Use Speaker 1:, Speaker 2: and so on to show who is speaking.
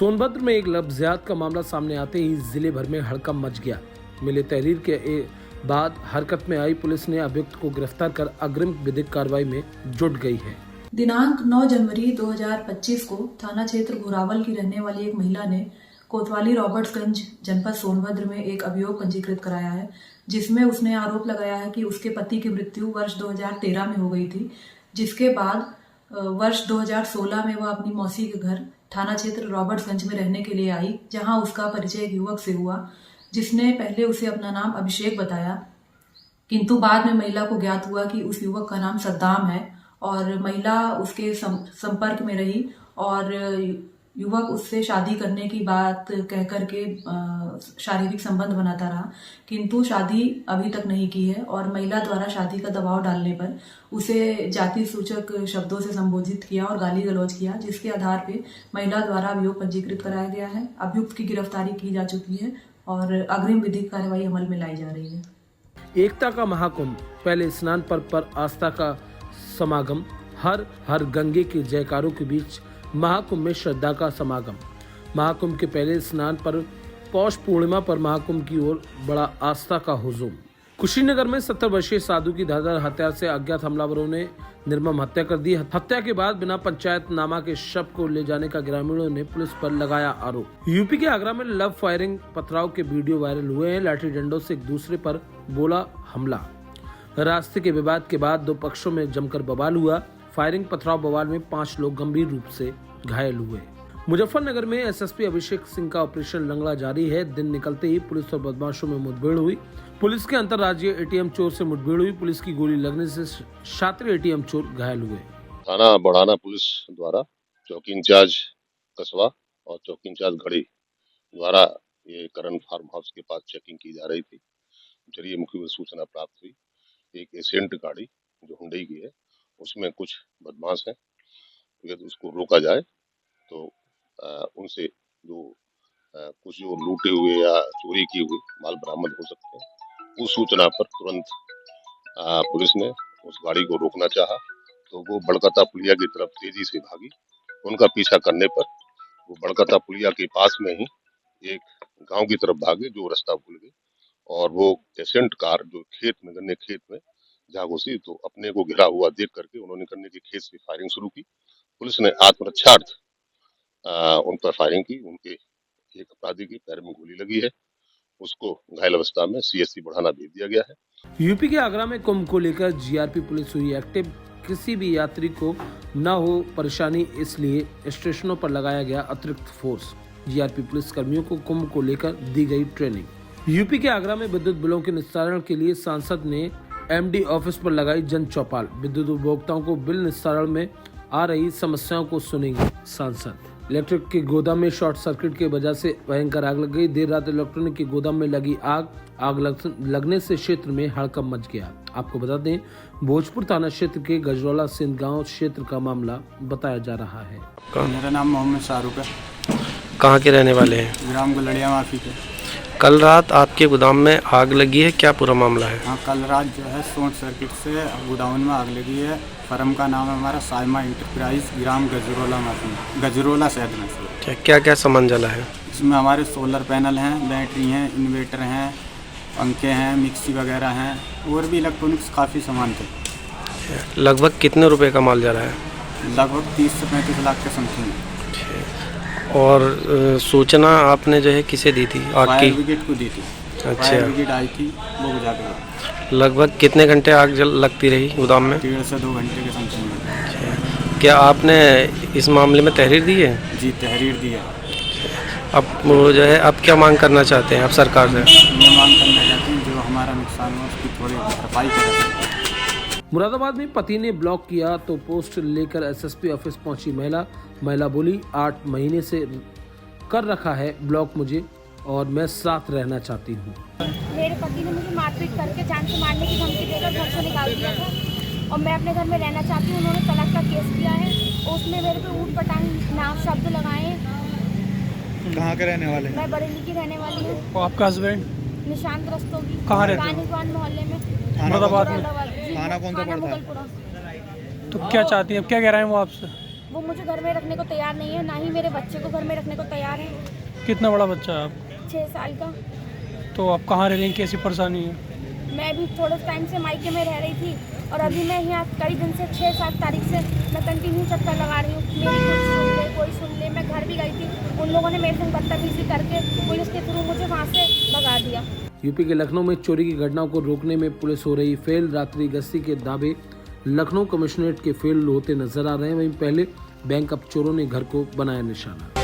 Speaker 1: सोनभद्र में एक लफ्ज़ियात का मामला सामने आते ही जिले भर में हड़कंप मच गया। मिले तहरीर के बाद हरकत में आई पुलिस ने अभियुक्त को गिरफ्तार कर अग्रिम विधिक कार्रवाई में जुट गई है।
Speaker 2: दिनांक 9 जनवरी 2025 को थाना क्षेत्र घोरावल की रहने वाली एक महिला ने कोतवाली रॉबर्ट्सगंज जनपद सोनभद्र में एक अभियोग पंजीकृत कराया है, जिसमें उसने आरोप लगाया है कि उसके पति की मृत्यु वर्ष 2013 में हो गई थी, जिसके बाद वर्ष 2016 में वह अपनी मौसी के घर थाना क्षेत्र रॉबर्ट्सगंज में रहने के लिए आई, जहां उसका परिचय एक युवक से हुआ, जिसने पहले उसे अपना नाम अभिषेक बताया, किंतु बाद में महिला को ज्ञात हुआ कि उस युवक का नाम सद्दाम है और महिला उसके संपर्क में रही और युवक उससे शादी करने की बात कह करके शारीरिक संबंध बनाता रहा, किंतु शादी अभी तक नहीं की है और महिला द्वारा शादी का दबाव डालने पर उसे जाति सूचक शब्दों से संबोधित किया और गाली गलौज किया, जिसके आधार पे महिला द्वारा अभियोग पंजीकृत कराया गया है। अभियुक्त की गिरफ्तारी की जा चुकी है और अग्रिम विधिक कार्रवाई अमल में लाई जा रही है।
Speaker 1: एकता का महाकुंभ, पहले स्नान पर्व पर आस्था का समागम, हर हर गंगे के जयकारों के बीच महाकुंभ में श्रद्धा का समागम। महाकुंभ के पहले स्नान पर पौष पूर्णिमा पर महाकुंभ की ओर बड़ा आस्था का हुजूम। कुशीनगर में 70 वर्षीय साधु की धारदार हत्या से अज्ञात हमलावरों ने निर्मम हत्या कर दी। हत्या के बाद बिना पंचायतनामा के शव को ले जाने का ग्रामीणों ने पुलिस पर लगाया आरोप। यूपी के आगरा में लव फायरिंग पथराव के वीडियो वायरल हुए हैं। लाठी डंडों से एक दूसरे पर बोला हमला। रास्ते के विवाद के बाद दो पक्षों में जमकर बवाल हुआ। फायरिंग पथराव बवाल में 5 लोग गंभीर रूप से घायल हुए। मुजफ्फरनगर में एसएसपी अभिषेक सिंह का ऑपरेशन लंगड़ा जारी है। दिन निकलते ही पुलिस और बदमाशों में मुठभेड़ हुई। पुलिस के अंतर्राज्यीय एटीएम चोर से मुठभेड़ हुई। पुलिस की गोली लगने से शातिर एटीएम चोर घायल हुए।
Speaker 3: थाना बढ़ाना पुलिस द्वारा चौकी इंचार्ज कस्बा और चौकी इंचार्ज घड़ी द्वारा ये करण फार्म हाउस के पास चेकिंग की जा रही थी। जरिए मुख्य सूचना प्राप्त हुई, एक एसेंट गाड़ी जो हुंडई की है उसमें कुछ बदमाश हैं, तो उसको रोका जाए तो उनसे जो कुछ जो लूटे हुए या चोरी किए हुए माल बरामद हो सकते हैं। उस सूचना पर तुरंत पुलिस ने उस गाड़ी को रोकना चाहा तो वो बड़कता पुलिया की तरफ तेजी से भागी। उनका पीछा करने पर वो बड़कता पुलिया के पास में ही एक गांव की तरफ भागे, जो रास्ता भूल गए और वो एसेंट कार जो खेत में गन्ने खेत में जा घुसी, तो अपने को घिरा हुआ देख करके उन्होंने गन्ने के खेत से फायरिंग शुरू की। पुलिस ने आत्मरक्षार्थ उन पर फायरिंग की। उनके एक अपराधी की पैर में गोली लगी है, उसको घायल अवस्था में सीएससी बढ़ाना भेज दिया गया है।
Speaker 1: यूपी के आगरा में कुंभ को लेकर जीआरपी पुलिस हुई एक्टिव। किसी भी यात्री को न हो परेशानी, इसलिए स्टेशनों पर लगाया गया अतिरिक्त फोर्स। जीआरपी पुलिस कर्मियों को कुंभ को लेकर दी गई ट्रेनिंग। यूपी के आगरा में विद्युत बिलों के निस्तारण के लिए सांसद ने एमडी ऑफिस पर लगाई जन चौपाल। विद्युत उपभोक्ताओं को बिल निस्तारण में आ रही समस्याओं को सुनेंगे सांसद। इलेक्ट्रिक के गोदाम में शॉर्ट सर्किट की वजह से भयंकर आग लग गई। देर रात इलेक्ट्रॉनिक के गोदाम में लगी आग लगने से क्षेत्र में हड़कंप मच गया। आपको बता दें, भोजपुर थाना क्षेत्र के गजरौला सिंध गांव क्षेत्र का मामला बताया जा रहा है।
Speaker 4: मेरा नाम मोहम्मद शाहरुख है।
Speaker 5: कहाँ के रहने वाले हैं?
Speaker 4: ग्राम गुलड़िया माफी के।
Speaker 5: कल रात आपके गोदाम में आग लगी है, क्या पूरा मामला है?
Speaker 4: हाँ, कल रात जो है शॉर्ट सर्किट से गोदाम में आग लगी है। फर्म का नाम है हमारा साइमा इंटरप्राइज, ग्राम गजरौला माफी, गजरौला शहर में।
Speaker 5: क्या क्या सामान जला है?
Speaker 4: इसमें हमारे सोलर पैनल हैं, बैटरी हैं, इन्वर्टर हैं, पंखे हैं, मिक्सी वगैरह हैं और भी इलेक्ट्रॉनिक्स काफ़ी सामान थे।
Speaker 5: लगभग कितने रुपए का माल जला है?
Speaker 4: लगभग 30 से 35 लाख के समथिंग।
Speaker 5: और सूचना आपने जो है किसे दी थी?
Speaker 4: फायर ब्रिगेड को दी थी।
Speaker 5: अच्छा,
Speaker 4: फायर ब्रिगेड आई थी, वो बुझा के।
Speaker 5: लगभग कितने घंटे आग लगती रही गोदाम में?
Speaker 4: 1.5 से 2 घंटे के समथिंग।
Speaker 5: क्या आपने इस मामले में तहरीर दी है?
Speaker 4: जी, तहरीर दी है।
Speaker 5: अब वो जो है आप क्या मांग करना चाहते हैं आप सरकार से?
Speaker 4: मैं मांग करना चाहती हूँ जो हमारा नुकसान हो उसकी थोड़ी भरपाई करें।
Speaker 1: मुरादाबाद में पति ने ब्लॉक किया तो पोस्ट लेकर एसएसपी ऑफिस पहुंची महिला बोली, 8 महीने से कर रखा है ब्लॉक मुझे और मैं साथ रहना चाहती हूँ।
Speaker 6: मेरे पति ने मुझे मारपीट करके जान से मारने की धमकी देकर घर से निकाल दिया था और मैं अपने घर में रहना चाहती हूँ। उन्होंने तलाक का केस किया है, उसमें मेरे पे ऊट पटांग नाम शब्द लगाए।
Speaker 7: कहाँ के रहने वाले?
Speaker 6: मैं बरेली की रहने वाली हूँ।
Speaker 7: आपका हस्बैंड?
Speaker 6: निशांत रस्तोगी।
Speaker 7: कहाँ रहते हैं?
Speaker 6: कानीगंज मोहल्ले में,
Speaker 7: मुरादाबाद में।
Speaker 6: जी,
Speaker 7: थाना कौन सा पड़ता है?
Speaker 6: मुगलपुरा।
Speaker 7: तो क्या चाहती हैं, अब क्या कह रहे हैं वो आपसे?
Speaker 6: वो मुझे घर में रखने को तैयार नहीं है, ना ही मेरे बच्चे को घर में रखने को तैयार है।
Speaker 8: कितना बड़ा बच्चा है आप?
Speaker 6: 6 साल का।
Speaker 8: तो आप कहाँ रह रही हैं, कैसी परेशानी है?
Speaker 6: मैं भी थोड़े टाइम से मायके में रह रही थी और अभी मैं यहाँ कई दिन से 6-7 तारीख से मैं कंटिन्यू चक्कर लगा रही हूँ। मेरी कोई सुन ले, कोई सुन ले। मैं घर भी गई थी, उन लोगों ने मेरे संग बदतमीजी करके पुलिस के थ्रू मुझे वहाँ से भगा दिया।
Speaker 1: यूपी के लखनऊ में चोरी की घटनाओं को रोकने में पुलिस हो रही फेल। रात्रि गश्ती के दावे लखनऊ कमिश्नरेट के फेल होते नजर आ रहे हैं। वहीं पहले बैंक अब चोरों ने घर को बनाया निशाना।